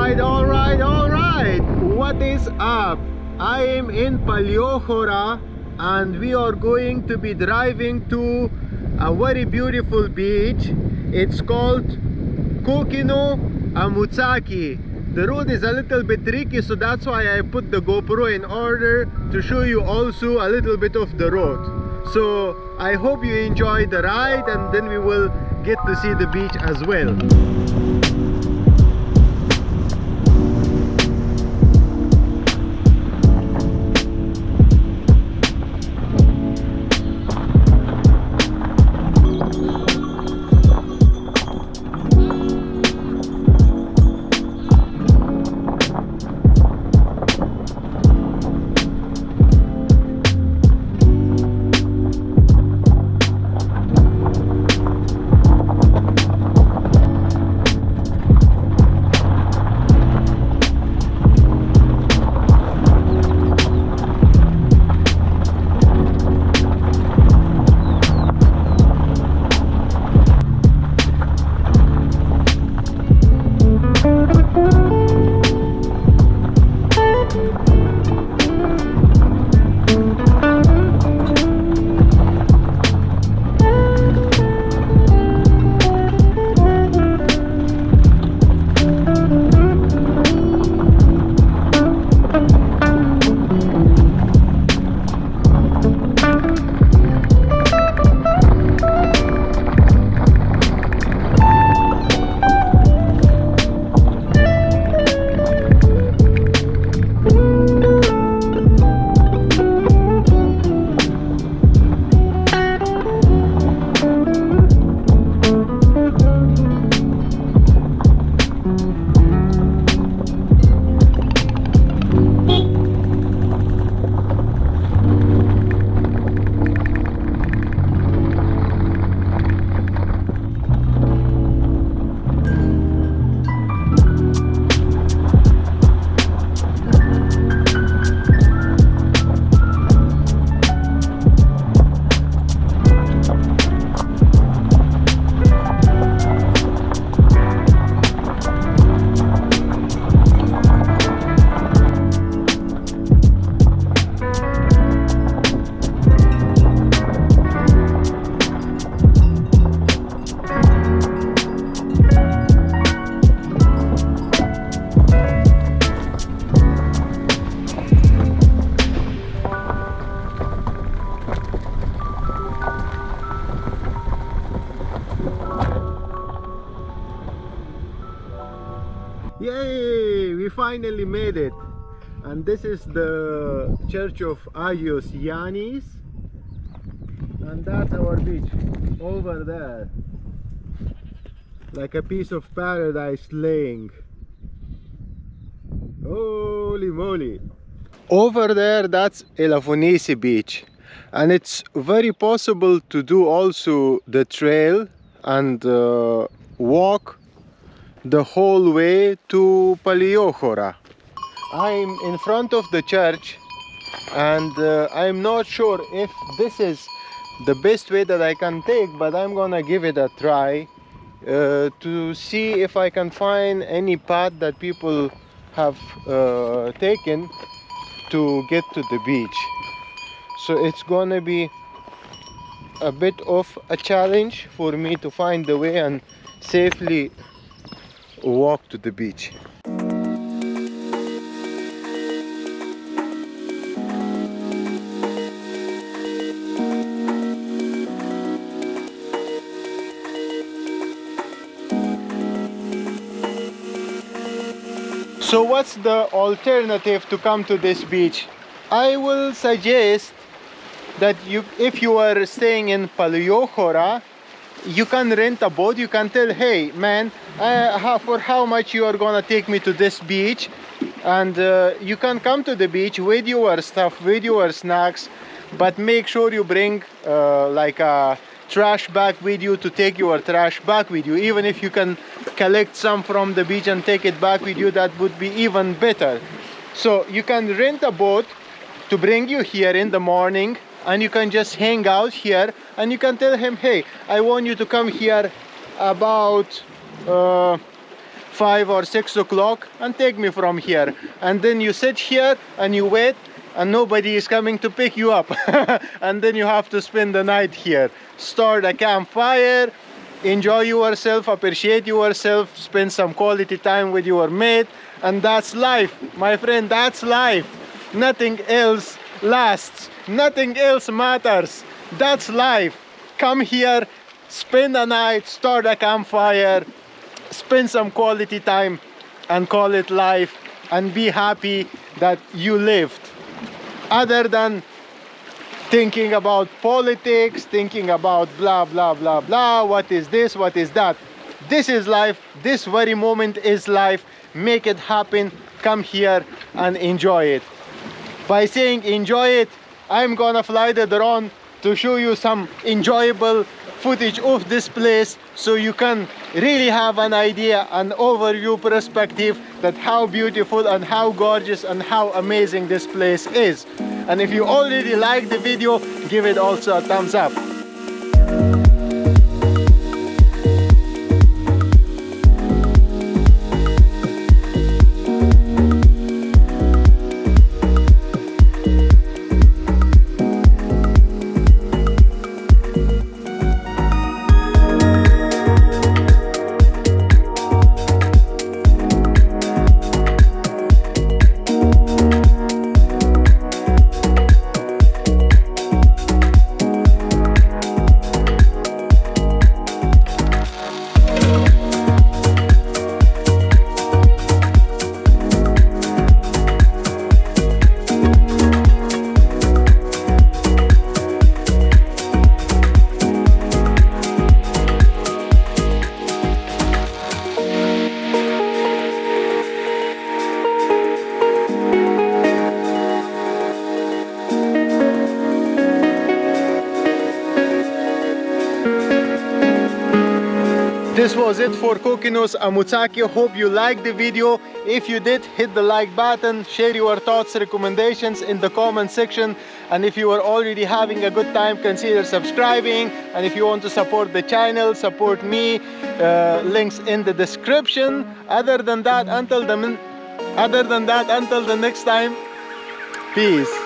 Alright, what is up? I am in Palaiochora and we are going to be driving to a very beautiful beach. It's called Kokkino Ammoutsaki. The road is a little bit tricky, so that's why I put the GoPro in order to show you also a little bit of the road. So I hope you enjoy the ride and then we will get to see the beach as well. Yay! We finally made it, and this is the church of Agios Yanis, and that's our beach over there, like a piece of paradise laying. Holy moly! Over there, that's Elafonisi beach, and it's very possible to do also the trail and walk the whole way to Palaiochora. I'm in front of the church and I'm not sure if this is the best way that I can take, but I'm gonna give it a try to see if I can find any path that people have taken to get to the beach. So it's gonna be a bit of a challenge for me to find the way and safely walk to the beach. So what's the alternative to come to this beach? I will suggest that if you are staying in Palaiochora, you can rent a boat. You can tell, hey man, for how much you are gonna take me to this beach, and you can come to the beach with your stuff, with your snacks, but make sure you bring like a trash bag with you to take your trash back with you. Even if you can collect some from the beach and take it back with you, that would be even better. So you can rent a boat to bring you here in the morning, and you can just hang out here, and you can tell him, hey, I want you to come here about 5 or 6 o'clock and take me from here. And then you sit here and you wait, and nobody is coming to pick you up. And then you have to spend the night here. Start a campfire, enjoy yourself, appreciate yourself, spend some quality time with your mate. And that's life, my friend, that's life. Nothing else lasts, nothing else matters. That's life. Come here, spend a night, start a campfire, spend some quality time, and call it life, and be happy that you lived. Other than thinking about politics, thinking about blah blah blah blah, what is this, what is that. This is life, this very moment is life. Make it happen, come here and enjoy it. By saying enjoy it, I'm gonna fly the drone to show you some enjoyable footage of this place, so you can really have an idea, an overview perspective that how beautiful and how gorgeous and how amazing this place is. And if you already like the video, give it also a thumbs up. This was it for Kokkino Ammoutsaki. Hope you liked the video. If you did, hit the like button, share your thoughts, recommendations in the comment section. And if you are already having a good time, consider subscribing. And if you want to support the channel, support me, links in the description. Other than that, until the next time, peace.